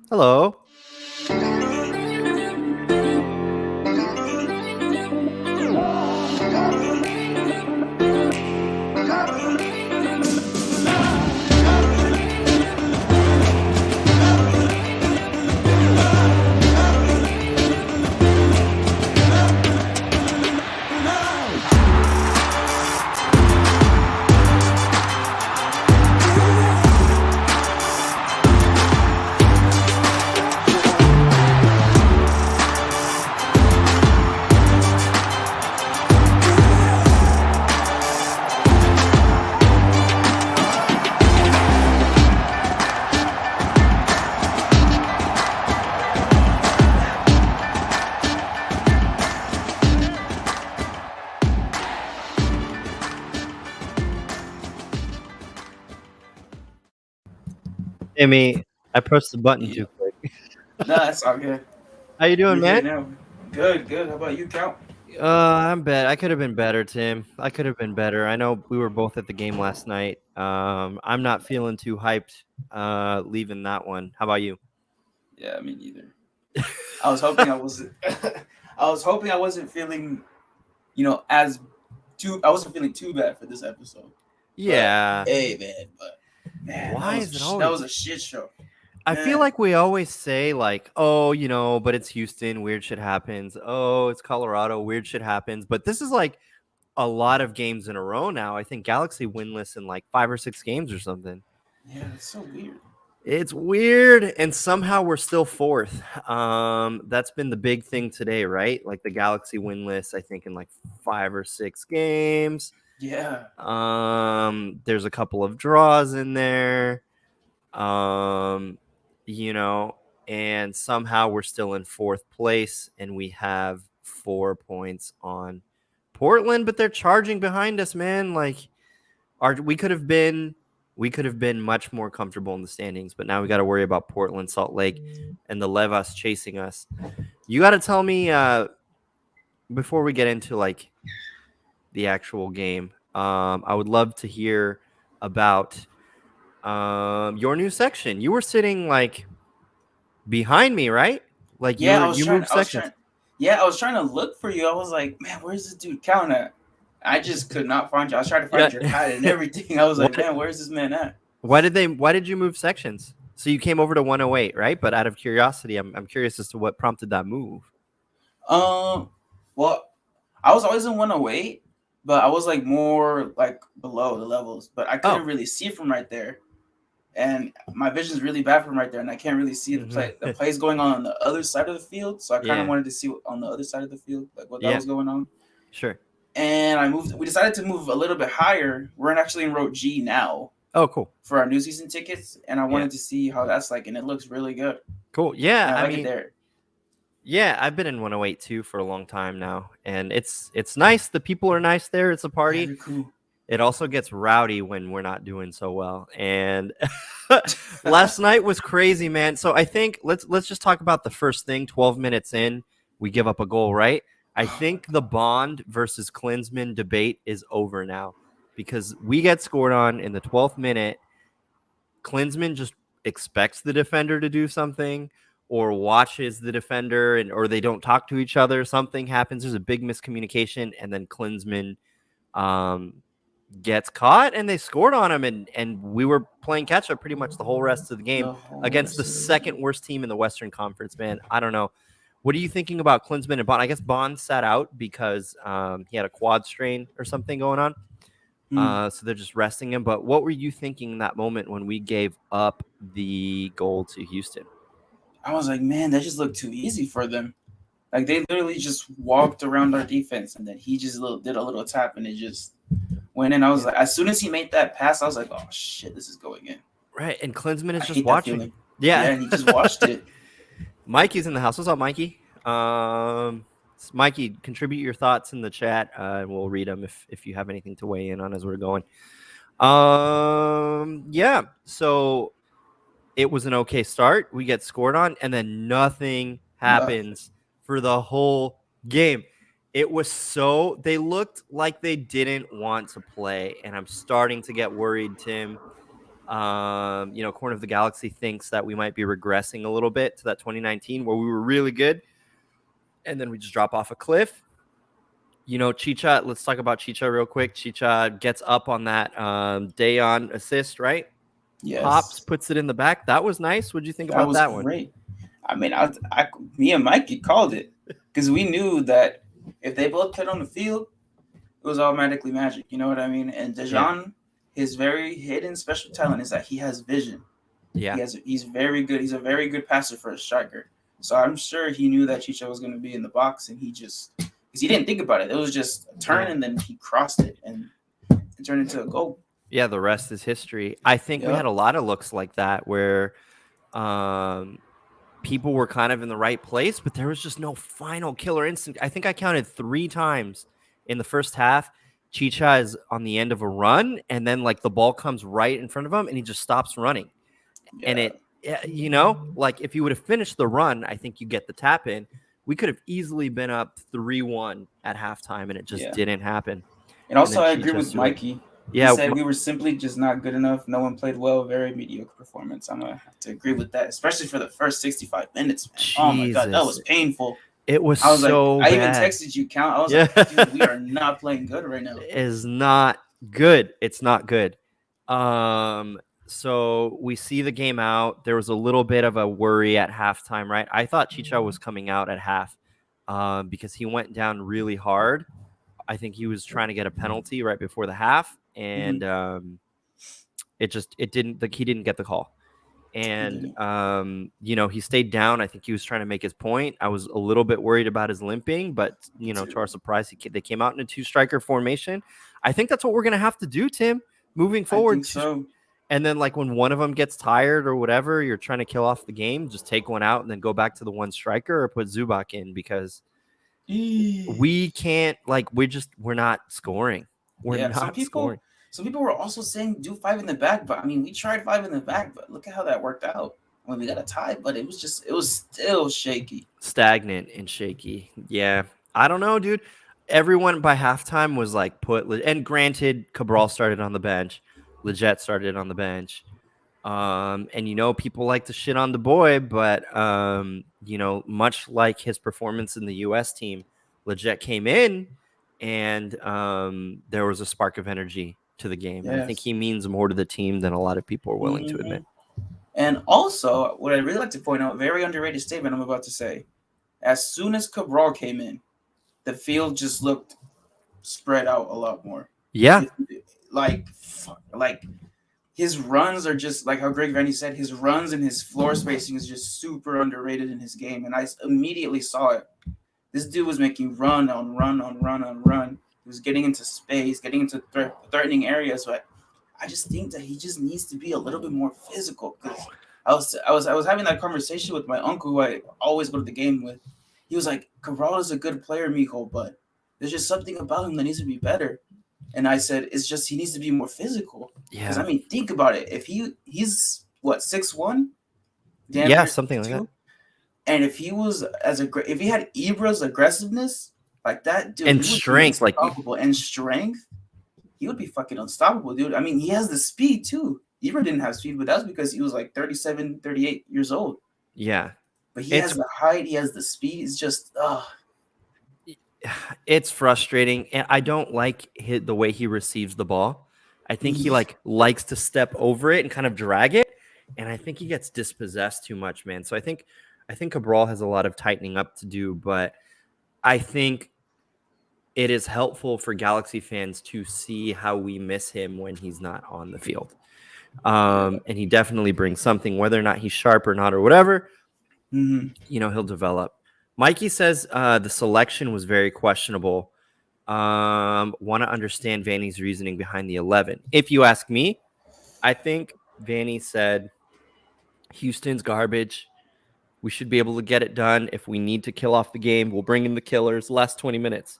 Hello. Amy, I pressed the button Yeah. too quick. No, that's all good. How you doing, We're here man? now. Good, good. How about you, Count? I'm bad. I could have been better, Tim. I could have been better. I know we were both at the game last night. I'm not feeling too hyped leaving that one. How about you? Yeah, me neither. I was hoping I wasn't. I was hoping I wasn't feeling, as too. I wasn't feeling too bad for this episode. But Yeah. hey, man. But man, Why is it that always was a shit show. I feel Man. like we always say like, "Oh, but it's Houston, weird shit happens. Oh, it's Colorado, weird shit happens." But this is like a lot of games in a row now. I think Galaxy winless in like 5 or 6 games or something. Yeah, it's so weird. It's weird, and somehow we're still fourth. That's been the big thing today, right? Like the Galaxy winless, I think in like 5 or 6 games. Yeah. There's a couple of draws in there. Um, you know, and somehow we're still in fourth place, and we have 4 points on Portland, but they're charging behind us, man. Like, we could have been much more comfortable in the standings, but now we got to worry about Portland, Salt Lake, and the Levas chasing us. You got to tell me before we get into like the actual game. I would love to hear about your new section. You were sitting like behind me, right? Like Yeah, you moved sections. I was trying to look for you. I was like, man, where's this dude Count at? I just could not find you. I was trying to Yeah. find your hat and everything. I was Why like, man, where's this man at? why did you move sections? So you came over to 108, right? But out of curiosity, I'm curious as to what prompted that move. Um, well, I was always in 108, but I was like more like below the levels, but I couldn't Oh. really see from right there. And my vision's really bad from right there, and I can't really see the plays going on the other side of the field. So I kind of Yeah. wanted to see on the other side of the field, like what that Yeah. was going on. Sure. And we decided to move a little bit higher. We're actually in row G now Oh, cool. for our new season tickets, and I Yeah. wanted to see how that's like, and it looks really good. Cool. Yeah, And I I like it mean, there. yeah, I've been in 108 too for a long time now, and it's nice. The people are nice there. It's a party. Very cool. It also gets rowdy when we're not doing so well. And last night was crazy, man. So I think let's just talk about the first thing. 12 minutes in, we give up a goal, right? I think the Bond versus Klinsmann debate is over now because we get scored on in the 12th minute. Klinsmann just expects the defender to do something or watches the defender or they don't talk to each other. Something happens. There's a big miscommunication, and then Klinsmann gets caught, and they scored on him, and we were playing catch up pretty much the whole rest of the game against the second worst team in the Western Conference, man. I don't know. What are you thinking about Klinsmann and Bond? I guess Bond sat out because he had a quad strain or something going on. So they're just resting him. But what were you thinking in that moment when we gave up the goal to Houston? I was like, man, that just looked too easy for them. Like they literally just walked around our defense, and then he just did a little tap, and it just went in. I was like, as soon as he made that pass, I was like, oh shit, this is going in. Right, and Klinsmann is I just hate that watching. feeling. Yeah, and he just watched it. Mikey's in the house. What's up, Mikey? Mikey, contribute your thoughts in the chat, and we'll read them if you have anything to weigh in on as we're going. Yeah. So it was an okay start. We get scored on, and then nothing happens for the whole game. It was they looked like they didn't want to play, and I'm starting to get worried, Tim. Corner of the Galaxy thinks that we might be regressing a little bit to that 2019 where we were really good, and then we just drop off a cliff. Chicha, let's talk about Chicha real quick. Chicha gets up on that Dejan assist, right? Hops, Yes, puts it in the back. That was nice. What'd you think that about was that one? great. I mean, me and Mikey called it because we knew that if they both played on the field, it was automatically magic. You know what I mean? And Yeah. Dejan, his very hidden special talent is that he has vision. Yeah. He's very good. He's a very good passer for a striker. So I'm sure he knew that Chicho was going to be in the box, and because he didn't think about it. It was just a turn, and then he crossed it, and it turned into a goal. Yeah, the rest is history. I think we had Yep. a lot of looks like that where people were kind of in the right place, but there was just no final killer instinct. I think I counted 3 times in the first half. Chicha is on the end of a run, and then like the ball comes right in front of him, and he just stops running. And Yeah. like if you would have finished the run, I think you get the tap in. We could have easily been up 3-1 at halftime, and it just didn't happen. And And also, then I agree Chicha with sealed. Mikey. He Yeah, said we were simply just not good enough. No one played well. Very mediocre performance. I'm gonna have to agree with that, especially for the first 65 minutes. Man. Oh my god, that was Jesus. painful. It was I was so like, I even bad. texted you, Count. I was Yeah. like, dude, we are not playing good right now. It is not good. It's not good. So we see the game out. There was a little bit of a worry at halftime, right? I thought Chicha was coming out at half because he went down really hard. I think he was trying to get a penalty right before the half, and it didn't. Like he didn't get the call, and he stayed down. I think he was trying to make his point. I was a little bit worried about his limping, but to our surprise, they came out in a 2-striker formation. I think that's what we're gonna have to do, Tim, moving forward. I think so. And then like when one of them gets tired or whatever, you're trying to kill off the game, just take one out and then go back to the one striker or put Zubac in because we can't we're not scoring. We're not scoring. Some people were also saying do 5 in the back, but I mean we tried 5 in the back, but look at how that worked out. When we got a tie, but it was still shaky. Stagnant and shaky. Yeah. I don't know, dude. Everyone by halftime was like and granted, Cabral started on the bench. Leggett started on the bench. And people like to shit on the boy, but much like his performance in the US team, Leggett came in and there was a spark of energy to the game. Yes. And I think he means more to the team than a lot of people are willing to admit. And also, what I'd really like to point out, very underrated statement I'm about to say. As soon as Cabral came in, the field just looked spread out a lot more. Yeah. Like his runs are just like how Greg Vanni said, his runs and his floor spacing is just super underrated in his game. And I immediately saw it. This dude was making run on run on run on run. He was getting into space, getting into threatening areas, but I just think that he just needs to be a little bit more physical. Because I was having that conversation with my uncle, who I always go to the game with. He was like, Cabral is a good player, mijo, but there's just something about him that needs to be better. And I said, it's just he needs to be more physical. Because I mean, think about it. If he's what 6'1", yeah, something like that. And if he was if he had Ibra's aggressiveness like that, dude, and strength, and strength, he would be fucking unstoppable, dude. I mean, he has the speed too. Ibra didn't have speed, but that's because he was like 37, 38 years old. Yeah. But he has the height, he has the speed. It's just, it's frustrating. And I don't like the way he receives the ball. I think he likes to step over it and kind of drag it. And I think he gets dispossessed too much, man. So I think Cabral has a lot of tightening up to do, but I think it is helpful for Galaxy fans to see how we miss him when he's not on the field. And he definitely brings something, whether or not he's sharp or not or whatever, he'll develop. Mikey says the selection was very questionable. Want to understand Vanni's reasoning behind the 11. If you ask me, I think Vanni said Houston's garbage. We should be able to get it done. If we need to kill off the game, we'll bring in the killers last 20 minutes.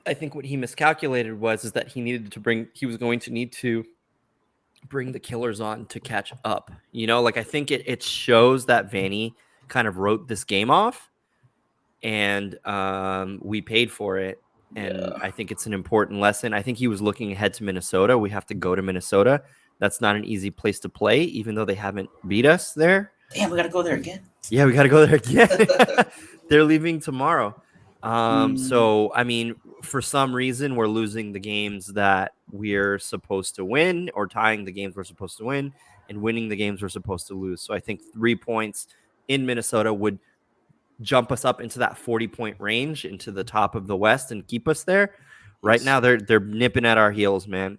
I think what he miscalculated is that he was going to need to bring the killers on to catch up. I think it shows that Vanni kind of wrote this game off, and we paid for it. And I think it's an important lesson. I think he was looking ahead to Minnesota. We have to go to Minnesota. That's not an easy place to play, even though they haven't beat us there. Damn, we gotta go there again. Yeah, we got to go there again. They're leaving tomorrow. Mm, So, I mean, for some reason, we're losing the games that we're supposed to win, or tying the games we're supposed to win, and winning the games we're supposed to lose. So I think 3 points in Minnesota would jump us up into that 40-point range, into the top of the West, and keep us there. Right yes. now, they're nipping at our heels, man.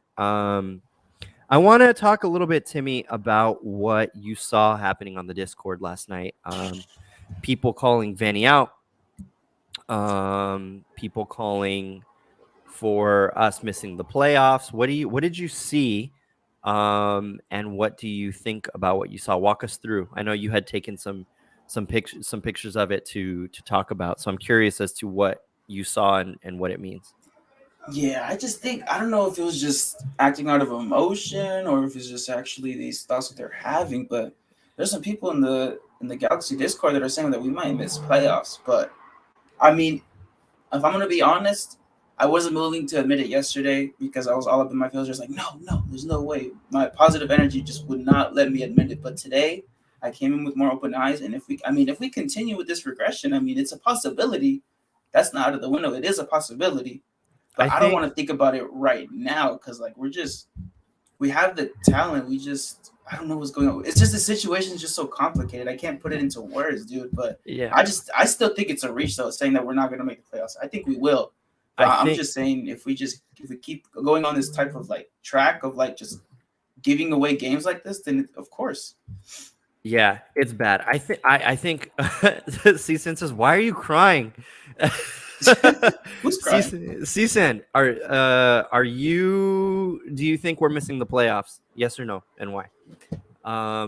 I want to talk a little bit, Timmy, about what you saw happening on the Discord last night. People calling Vanni out, people calling for us missing the playoffs. What did you see, and what do you think about what you saw? Walk us through. I know you had taken some pictures of it to talk about, so I'm curious as to what you saw and what it means. Yeah, I just think I don't know if it was just acting out of emotion or if it's just actually these thoughts that they're having. But there's some people in the Galaxy Discord that are saying that we might miss playoffs. But I mean, if I'm gonna be honest, I wasn't willing to admit it yesterday because I was all up in my feels, just like, no, there's no way. My positive energy just would not let me admit it. But today, I came in with more open eyes, and if we continue with this regression, I mean, it's a possibility. That's not out of the window. It is a possibility, I but I don't think, want to think about it right now because like we have the talent. We just I don't know what's going on. It's just the situation is just so complicated. I can't put it into words, dude. But yeah, I still think it's a reach though, saying that we're not going to make the playoffs. I think we will, but I I'm think, just saying if we keep going on this type of like track of like just giving away games like this, then of course. yeah, it's bad. I think. C-Sen says, "Why are you crying?" Who's crying? C-Sen, are you? Do you think we're missing the playoffs? Yes or no, and why?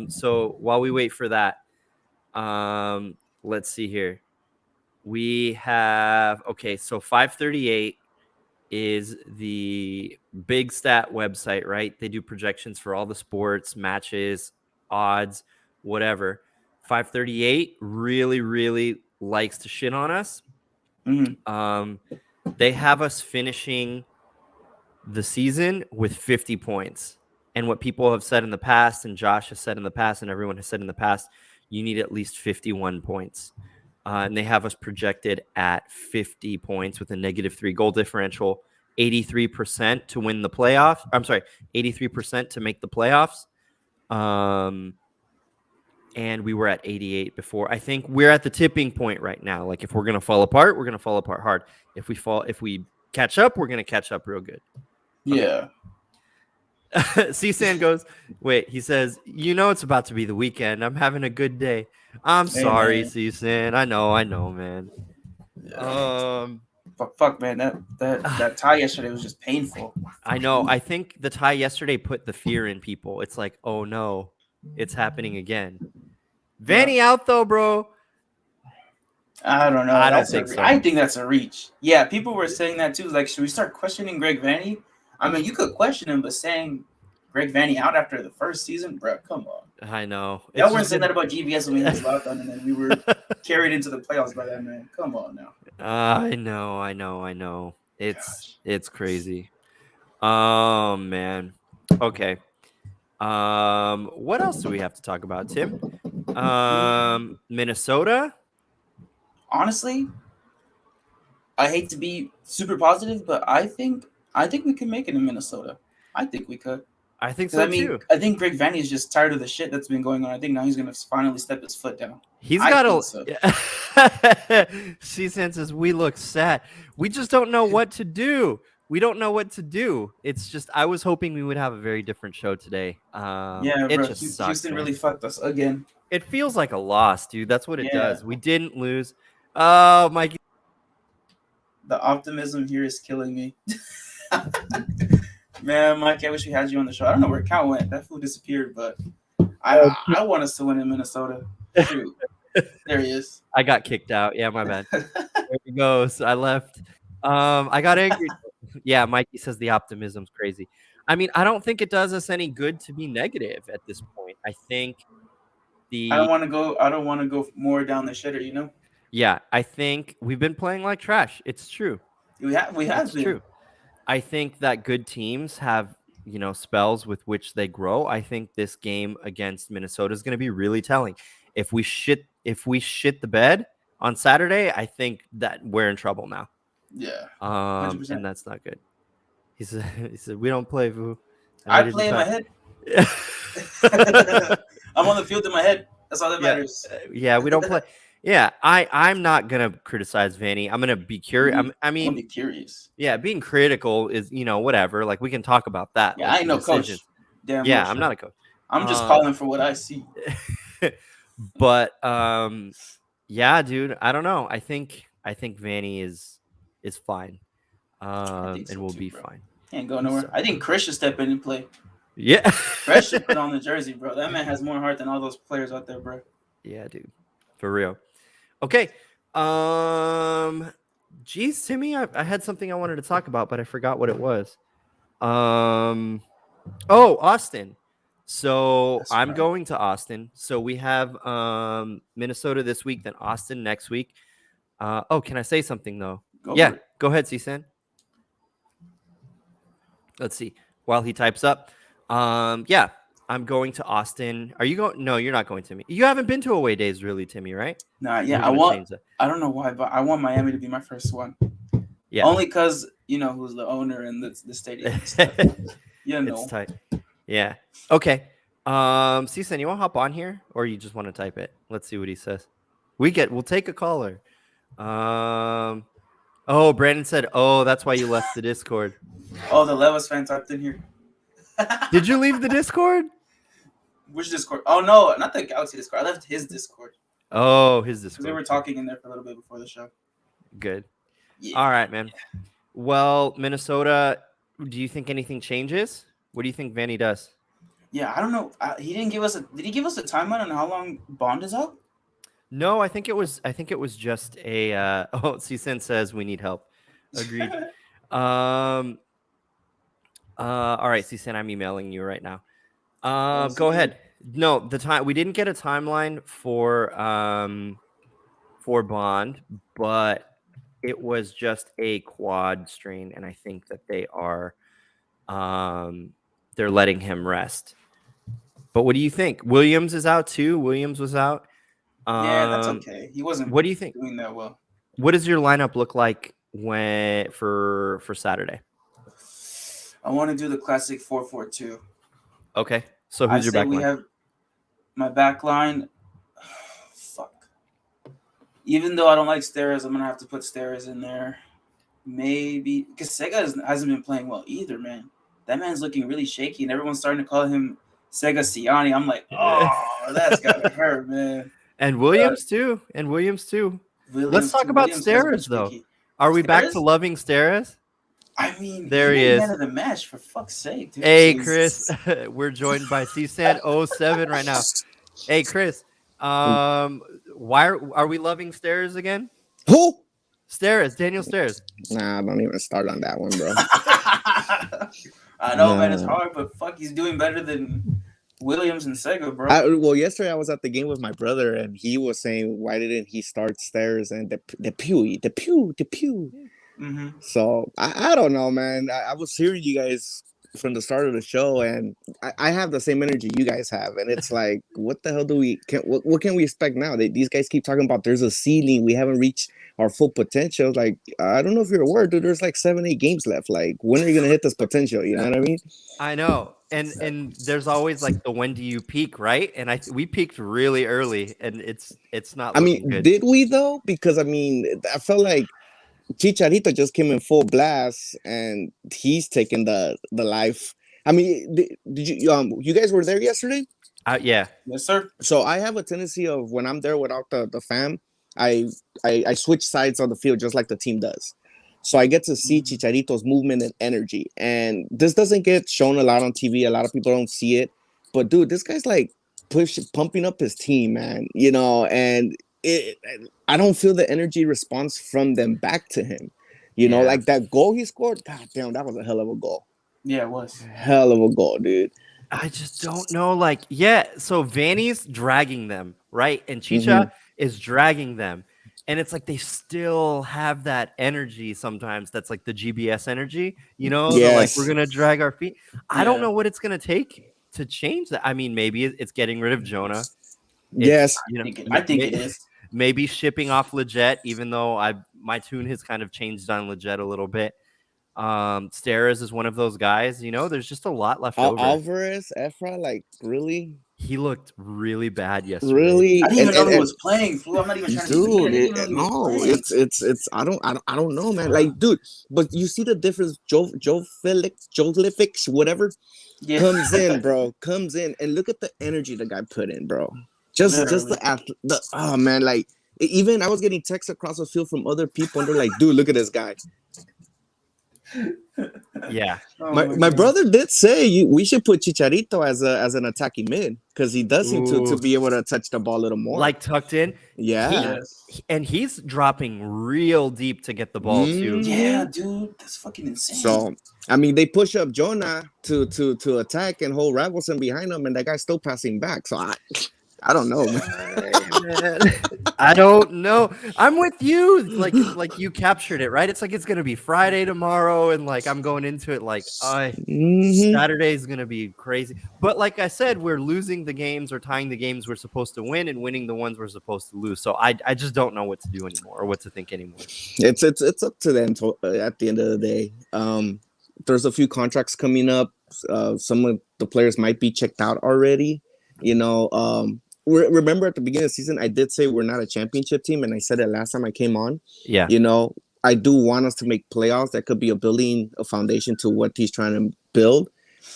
So while we wait for that, let's see here. We have, okay. So 538 is the big stat website, right? They do projections for all the sports, matches, odds, whatever. 538 really, really likes to shit on us. Mm-hmm. They have us finishing the season with 50 points. And what people have said in the past, and Josh has said in the past, and everyone has said in the past, you need at least 51 points. And they have us projected at 50 points with a -3 goal differential, 83% to win the playoffs. I'm sorry, 83% to make the playoffs. And we were at 88 before. I think we're at the tipping point right now. Like if we're gonna fall apart, we're gonna fall apart hard. If we catch up, we're gonna catch up real good. Okay. Yeah. C-San goes, wait, he says, it's about to be the weekend. I'm having a good day. I'm Hey sorry, man. C-San. I know, man. Yeah. Fuck, man. That tie yesterday was just painful. I know. I think the tie yesterday put the fear in people. It's like, oh no, it's happening again. Yeah. Vanni out though, bro. I don't know. I don't think so. I think that's a reach. Yeah, people were saying that too. Like, should we start questioning Greg Vanny? I mean, you could question him, but saying Greg Vanny out after the first season, bro, come on. I know. Y'all It's weren't just saying gonna... that about GBS when we had Zlatan, and then we were carried into the playoffs by that man. Come on now. I know. Gosh. It's crazy. Oh man. Okay. What else do we have to talk about, Tim? Minnesota. Honestly, I hate to be super positive, but I think we can make it in Minnesota. I think we could. I think Because so too. I think Greg Vanny is just tired of the shit that's been going on. I think now he's gonna finally step his foot down. He's I got think so. a. She says we look sad. We just don't know what to do. We don't know what to do. It's just I was hoping we would have a very different show today. Yeah, It bro. just sucks, Houston man. really fucked us again. It feels like a loss, dude. That's what it Yeah. does. We didn't lose. Oh, Mikey. The optimism here is killing me. Man, Mike, I wish we had you on the show. I don't know where Cal went. That fool disappeared, but I want us to win in Minnesota. Shoot. There he is. I got kicked out. Yeah, my bad. There he goes. I left. I got angry. Yeah, Mikey says the optimism's crazy. I mean, I don't think it does us any good to be negative at this point. I think I don't the want to go. I don't want to go more down the shitter. You know, yeah, I think we've been playing like trash. It's true. we have It's been. true. I think that good teams have spells with which they grow, I think this game against Minnesota is going to be really telling. If we shit the bed on Saturday, I think that we're in trouble now. Yeah, And 100%. that's not good. He said we don't play, Vu. I Why did you play in my talk? head. I'm on the field in my head. That's all that Yeah, matters. yeah, we don't play. Yeah, I'm not gonna criticize Vanny. I'm gonna be curious. I'm I gonna mean, be curious. yeah, being critical is whatever. Like we can talk about that, Yeah, I like ain't the no coach. decisions. Damn well Yeah, I'm sure. not a coach. I'm just Um, calling for what I see. but yeah, dude, I don't know. I think Vanny is fine. I think And so we'll too, be bro. fine. Can't go nowhere. So I think Chris should step in and play. yeah, Chris should put on the jersey, bro. That man has more heart than all those players out there, bro. yeah, dude, for real. Okay. Geez, Timmy, I had something I wanted to talk about, but I forgot what it was. Oh, Austin. So That's I'm right. going to Austin. So we have Minnesota this week, then Austin next week. Oh, can I say something though? Go for Yeah, it. go ahead, Csan. Let's see. While he types up, yeah, I'm going to Austin. Are you going? No, you're not going to me. You haven't been to away days, really, Timmy, right? Nah, We're yeah, I gonna want. change that. I don't know why, but I want Miami to be my first one. Yeah, Only because you know who's the owner and the stadium and stuff. You it's know. tight. Yeah. Okay. Csan, you want to hop on here, or you just want to type it? Let's see what he says. We'll take a caller. Oh, Brandon said, "Oh, that's why you left the Discord." Oh, the Levis fan typed in here. Did you leave the Discord? Which Discord? Oh no, not the Galaxy Discord. I left his Discord Oh, his because they were Discord. talking in there for a little bit before the show. Good. Yeah. All right, man. Well, Minnesota, do you think anything changes? What do you think Vanny does? Yeah, I don't know. He didn't give us a. Did he give us a timeline on how long Bond is out? No, I think it was just a oh, Csan says we need help. Agreed. All right, Csan, I'm emailing you right now. Go ahead. No, the time we didn't get a timeline for Bond, but it was just a quad strain, and I think that they're letting him rest. But what do you think? Williams is out too. Williams was out. Yeah, that's okay. He wasn't What do you think? doing that well. What does your lineup look like for Saturday? I want to do the classic 4-4-2. Okay. So I who's your say back we line? have my back line. Fuck. Even though I don't like Steres, I'm gonna have to put Steres in there. Maybe because Sega hasn't been playing well either, man. That man's looking really shaky, and everyone's starting to call him Sega Siani. I'm like, oh, that's gotta hurt, man. And But Williams too. Let's talk about Williams has been Steres though. shaky. Are we back to Steres? loving Steres? I mean, There he he made man is. of the match for fuck's sake, dude. Hey, Chris. Jesus. We're joined by CSAN07 right now. Hey, Chris. Why are we loving Steres again? Who? Steres, Daniel Steres. Nah, don't even start on that one, bro. I know, man, it's hard, but fuck, he's doing better than Williams and Sega, bro. Well, yesterday I was at the game with my brother, and he was saying, "Why didn't he start Stairs and the pew? Mm-hmm. So I don't know, man. I was hearing you guys from the start of the show, and I have the same energy you guys have, and it's like, what the hell what can we expect now? These guys keep talking about there's a ceiling, we haven't reached our full potential. Like, I don't know if you're aware, dude. There's like 7-8 games left. Like, when are you gonna hit this potential? You know what I mean? I know. And there's always like the when do you peak, right? And we peaked really early, and it's not looking good. Did we though? Because I felt like Chicharito just came in full blast, and he's taking the life. I mean, did you guys were there yesterday? Yeah. Yes, sir. So I have a tendency of when I'm there without the fam, I switch sides on the field just like the team does. So I get to see Chicharito's movement and energy, and this doesn't get shown a lot on TV. A lot of people don't see it, but dude, this guy's like pumping up his team, man. You know, and I don't feel the energy response from them back to him. You know, like that goal he scored. God damn, that was a hell of a goal. Yeah, it was. Hell of a goal, dude. I just don't know. Like, yeah, so Vanny's dragging them, right? And Chicha is dragging them. And it's like they still have that energy sometimes. That's like the GBS energy, you know, the, like, we're Yes. going to drag our feet. I don't Yeah. know what it's going to take to change that. I mean, maybe it's getting rid of Jonah. It's, Yes. you know, I think it is. maybe shipping off Leggett, even though my tune has kind of changed on Leggett a little bit. Steres is one of those guys, you know, there's just a lot left over. Alvarez, Efra, like really, He looked really bad yesterday. really. I didn't even know who was playing, fool. I'm not even trying to be mean. I Dude, didn't even know who was no, playing. it's. I don't know, man. Like, dude, but you see the difference. Joe Felix, whatever, Yeah. comes in, bro. Comes in, and look at the energy the guy put in, bro. Just Literally. the oh man, like even I was getting texts across the field from other people, and they're like, dude, look at this guy. Yeah. Oh My God. brother did say we should put Chicharito as an attacking mid because he does seem to Ooh. be able to touch the ball a little more. Like tucked in. Yeah. And he's dropping real deep to get the ball too. Yeah, dude, that's fucking insane. So I mean, they push up Jonah to attack and hold Ravelson behind him, and that guy's still passing back. So I don't know, man. I don't know. I'm with you. Like you captured it, right? It's like it's gonna be Friday tomorrow, and like I'm going into it like Saturday is gonna be crazy. But like I said, we're losing the games or tying the games we're supposed to win and winning the ones we're supposed to lose. So I just don't know what to do anymore or what to think anymore. It's up to them at the end of the day. There's a few contracts coming up. Some of the players might be checked out already. You know, remember at the beginning of the season, I did say we're not a championship team, and I said it last time I came on. Yeah. You know, I do want us to make playoffs. That could be a foundation to what he's trying to build.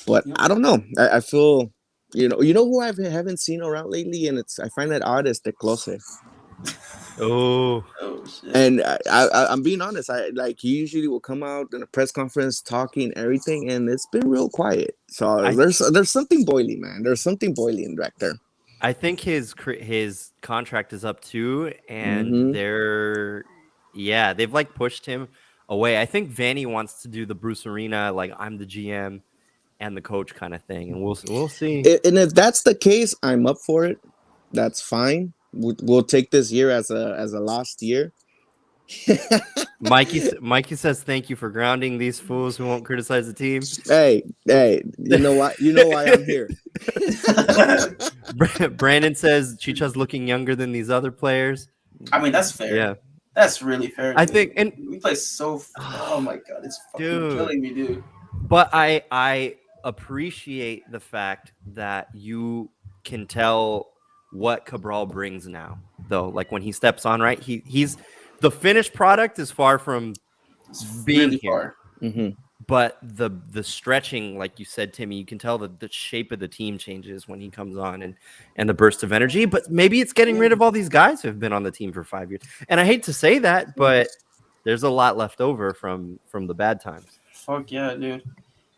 But I don't know. I feel, you know who I haven't seen around lately, and I find that odd is the Close. Oh shit. And I'm being honest. He usually will come out in a press conference talking everything, and it's been real quiet. So there's something boiling, man. There's something boiling back there. I think his contract is up too, and they've like pushed him away. I think Vanni wants to do the Bruce Arena, like I'm the GM and the coach kind of thing, and we'll see. And if that's the case, I'm up for it. That's fine. We'll take this year as a lost year. Mikey says thank you for grounding these fools who won't criticize the team. Hey, you know what? You know why I'm here. Brandon says Chicha's looking younger than these other players. I mean, that's fair. Yeah, that's really fair. I think, and we play so. Oh my God, it's fucking killing me, dude. But I appreciate the fact that you can tell what Cabral brings now, though. Like when he steps on, right? He's the finished product is far from being really here. Mm-hmm. But the stretching, like you said, Timmy, you can tell that the shape of the team changes when he comes on and the burst of energy. But maybe it's getting rid of all these guys who have been on the team for 5 years. And I hate to say that, but there's a lot left over from the bad times. Fuck yeah, dude.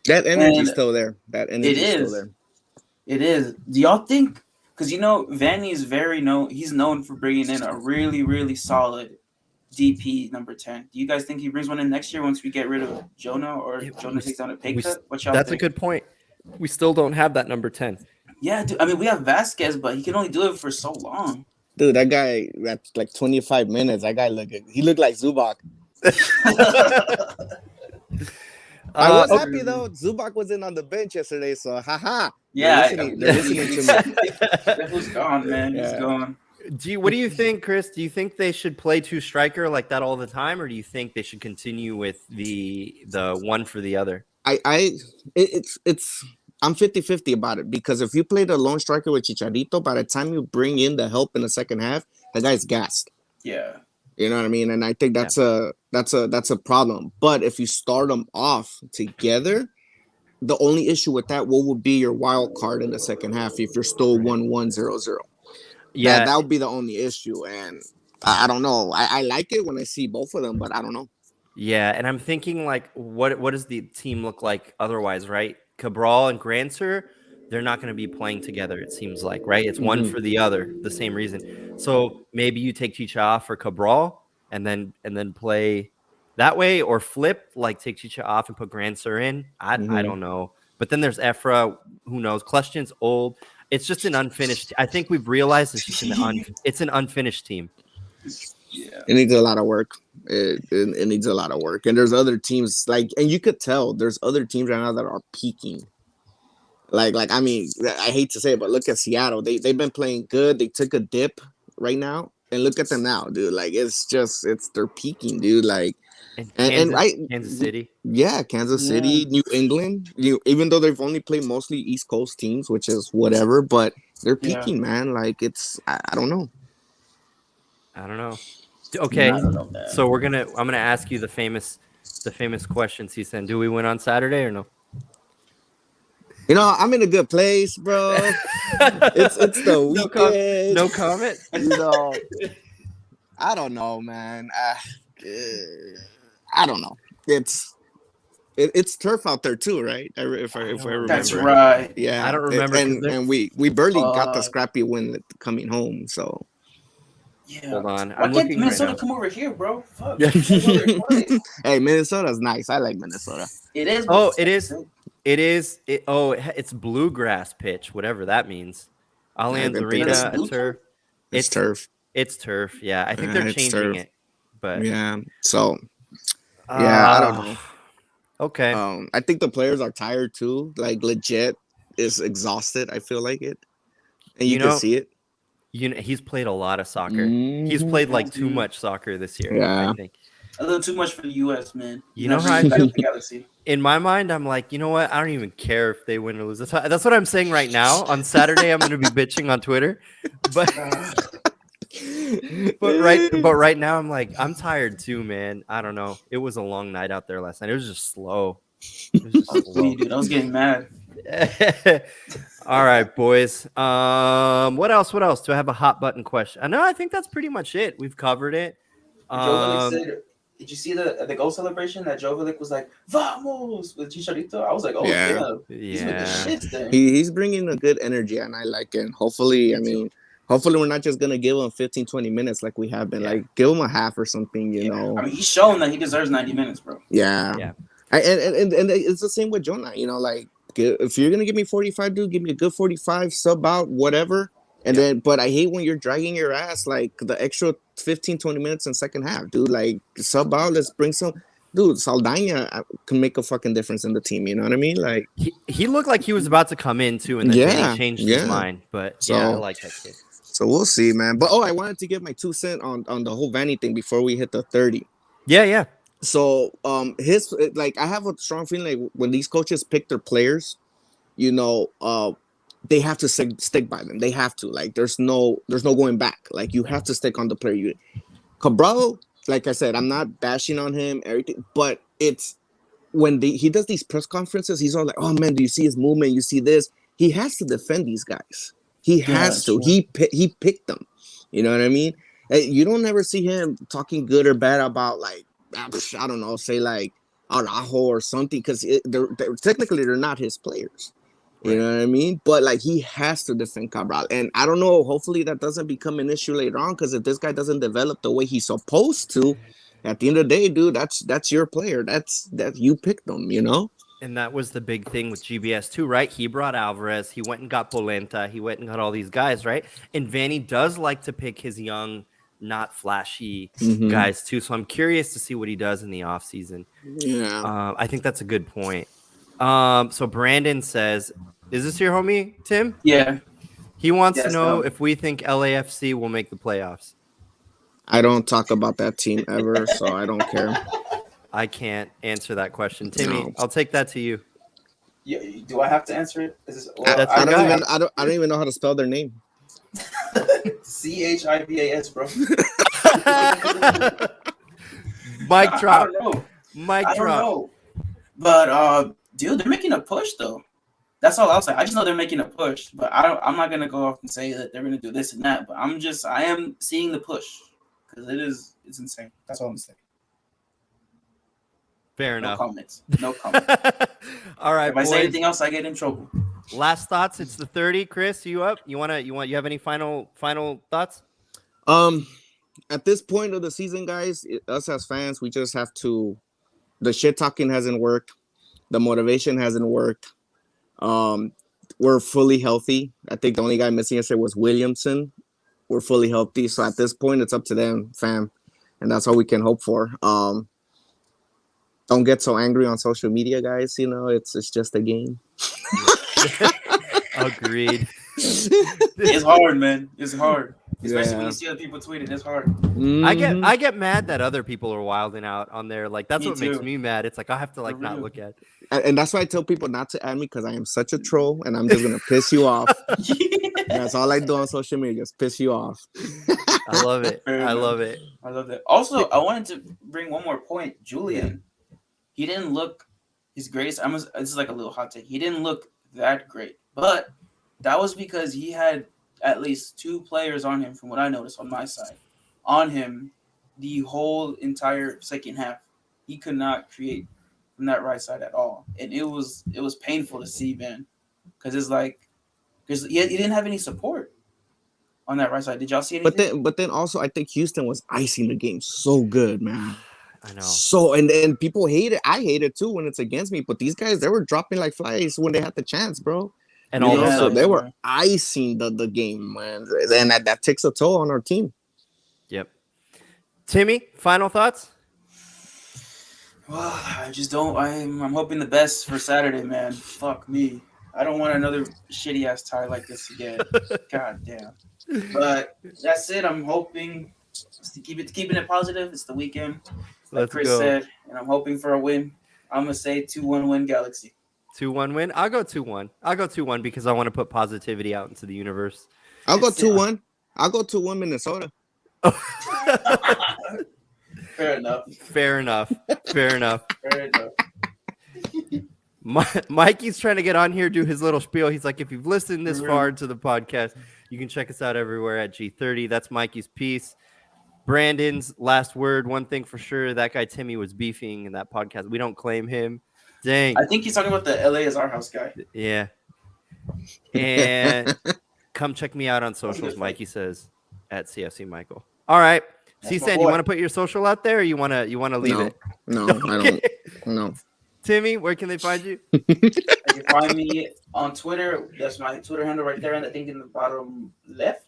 That energy's still there. That energy's still there. It is. Do y'all think? Because Vanni is he's known for bringing in a really, really solid DP number 10. Do you guys think he brings one in next year once we get rid of Jonah or Jonah takes down a pay cut? What y'all That's think? a good point. We still don't have that number 10. Yeah, dude. I mean, we have Vasquez, but he can only do it for so long. Dude, that guy, that's like 25 minutes. That guy he looked like Zubac. I was happy though. Zubac wasn't on the bench yesterday, so haha. Yeah, they're listening to me. Who's gone, man? He's gone. What do you think, Chris? Do you think they should play two striker like that all the time, or do you think they should continue with the one for the other? I'm 50-50 about it, because if you play the lone striker with Chicharito, by the time you bring in the help in the second half, the guy's gassed. Yeah. You know what I mean? And I think that's a problem. But if you start them off together, the only issue with that, what would be your wild card in the second half if you're still 1-1-0-0? Yeah, that would be the only issue. And I don't know. I like it when I see both of them, but I don't know. Yeah, and I'm thinking, like, what does the team look like otherwise, right? Cabral and Grancer, they're not going to be playing together, it seems like, right? It's one for the other, the same reason. So maybe you take Chicha off for Cabral and then play that way, or flip, like take Chicha off and put Grancer in. I don't know. But then there's Efra, who knows? Kleshtin's old. It's just an unfinished. I think we've realized it's just it's an unfinished team. Yeah. It needs a lot of work. It needs a lot of work. And there's other teams and you could tell there's other teams right now that are peaking. I mean, I hate to say it, but look at Seattle. They've been playing good. They took a dip right now, and look at them now, dude. Like they're peaking, dude. Like And and Kansas City. yeah, Kansas City, New England. Even though they've only played mostly East Coast teams, which is whatever, but they're peaking, man. Like I don't know. I don't know. Okay, I don't know, man. so I'm gonna ask you the famous questions he said. Do we win on Saturday or no? You know, I'm in a good place, bro. it's the weekend. No comment. You know, I don't know, man. I don't know. It's turf out there too, right? If I remember. That's right. Yeah, I don't remember. And we barely got the scrappy win coming home. So yeah. Hold on. Why can't Minnesota come over here, bro? Fuck. Hey, Minnesota's nice. I like Minnesota. It is. Oh, it is. It's bluegrass pitch, whatever that means. Allianz Arena, turf. It's turf. It's turf. Yeah, I think they're changing it. But yeah, so I don't know. Okay. I think the players are tired too. Like legit is exhausted. I feel like it, and you can see it. He's played a lot of soccer. He's played like too much soccer this year. Yeah, I think a little too much for the U.S. man. You know how I feel? In my mind, I'm like, you know what? I don't even care if they win or lose. That's what I'm saying right now. On Saturday, I'm going to be bitching on Twitter, but right now, I'm like, I'm tired too, man. I don't know. It was a long night out there last night. It was just slow. Dude, I was getting mad. All right, boys. What else? Do I have a hot button question? No, I think that's pretty much it. We've covered it. Did you see the goal celebration that Jovic was like, "Vamos" with Chicharito? I was like, "Oh yeah. He's with the shits there." He's bringing a good energy, and I like it. And hopefully, hopefully we're not just gonna give him 15, 20 minutes like we have been. Like, give him a half or something, you know. I mean, he's shown that he deserves 90 minutes, bro. Yeah. And it's the same with Jonah. You know, like if you're gonna give me 45, dude, give me a good 45, sub out, whatever. And then, but I hate when you're dragging your ass like the extra 15, 20 minutes in second half, dude. Like sub out, let's bring some. Dude, Saldana can make a fucking difference in the team. You know what I mean? Like he looked like he was about to come in too, and then he changed his mind. But I like that kid. So we'll see, man. But I wanted to give my 2 cents on the whole Vanni thing before we hit the 30. Yeah. So I have a strong feeling like when these coaches pick their players, you know, they have to stick by them. They have to. Like, there's no going back. Like, you have to stick on the player. Cabral, like I said, I'm not bashing on him, everything, but it's when he does these press conferences, he's all like, "Oh man, do you see his movement? You see this?" He has to defend these guys. He has to. Sure. He picked them. You know what I mean? You don't ever see him talking good or bad about, like, I don't know, say like Araujo or something, because technically they're not his players. You know what I mean? But like, he has to defend Cabral, and I don't know. Hopefully, that doesn't become an issue later on. Because if this guy doesn't develop the way he's supposed to, at the end of the day, dude, that's your player. That's you picked them. You know. And that was the big thing with GBS too, right? He brought Alvarez. He went and got Polenta. He went and got all these guys, right? And Vanni does like to pick his young, not flashy guys too. So I'm curious to see what he does in the offseason. Yeah. I think that's a good point. So Brandon says, is this your homie, Tim? Yeah. He wants to know if we think LAFC will make the playoffs. I don't talk about that team ever, so I don't care. I can't answer that question. Timmy, I'll take that to you. Do I have to answer it? I don't even know how to spell their name. CHIVAS, bro. Mic drop. I don't know. Mic drop. But dude, they're making a push though. That's all I'll say. I just know they're making a push, but I'm not gonna go off and say that they're gonna do this and that. But I am seeing the push because it's insane. That's all I'm saying. Fair enough. No comments. All right. If I say anything else, I get in trouble. Last thoughts. It's the 30. Chris, you up? You have any final thoughts? At this point of the season, guys, us as fans, we just have to. The shit talking hasn't worked. The motivation hasn't worked. We're fully healthy. I think the only guy missing yesterday was Williamson. We're fully healthy. So at this point, it's up to them, fam. and that's all we can hope for. Don't get so angry on social media, guys. You know, it's just a game. Agreed. It's hard, man. It's hard. Especially when Yeah. you see other people tweeting. It's hard. Mhm. I get mad that other people are wilding out on there. Like that's Me what makes too. me mad. It's like I have to like For not real. look at. And that's why I tell people not to add me, because I am such a troll and I'm just gonna piss you off. That's all I do on social media, just piss you off. I love it. Fair I enough. love it. I love that. Also, I wanted to bring one more point. Julian, he didn't look his greatest. This is like a little hot take. He didn't look that great, but that was because he had at least 2 players on him, from what I noticed on my side, on him the whole entire second half. He could not create from that right side at all, and it was painful to see, man, because it's like because he didn't have any support on that right side. Did y'all see anything? But then also I think Houston was icing the game so good, man. I know. So and people hate it. I hate it too when it's against me. But these guys, they were dropping like flies when they had the chance, bro. And You all know, of a so sudden, they were icing the game, man. And that takes a toll on our team. yep. Timmy, final thoughts? Well, I just don't. I'm hoping the best for Saturday, man. Fuck me. I don't want another shitty ass tie like this again. God damn. But that's it. I'm hoping to keeping it positive. It's the weekend, like Let's Chris go. said, and I'm hoping for a win. I'm gonna say 2-1 win Galaxy. 2-1 win. I'll go 2-1. I'll go 2-1 because I want to put positivity out into the universe. I'll go It's, yeah. 2-1. I'll go 2-1 Minnesota. Fair enough. Fair enough. Fair enough. Fair enough. Mikey's trying to get on here, do his little spiel. He's like, if you've listened this For far real. into the podcast, you can check us out everywhere at G30. That's Mikey's piece. Brandon's last word. One thing for sure, that guy Timmy was beefing in that podcast. We don't claim him. Dang. I think he's talking about the LA is our house guy. Yeah. And come check me out on That's a good socials, fight. Mikey says, at CFC Michael. All right. That's my C-San, boy. you want to put your social out there or you want to leave No. it? No, I don't. No. Timmy, where can they find you? You can find me on Twitter. That's my Twitter handle right there, and I think in the bottom left.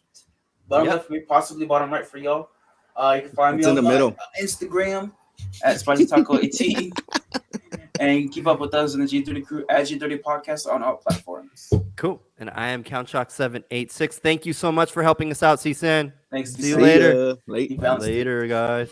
Bottom Yep. left for me, possibly bottom right for y'all. You can find me It's in on the middle. Instagram at Spicy Taco 18. And you can keep up with us in the G30 crew at G30 Podcast on all platforms. Cool. And I am CountShock786. Thank you so much for helping us out, C-San. Thanks. See you Sam. later. Late. You balanced it. Later, guys.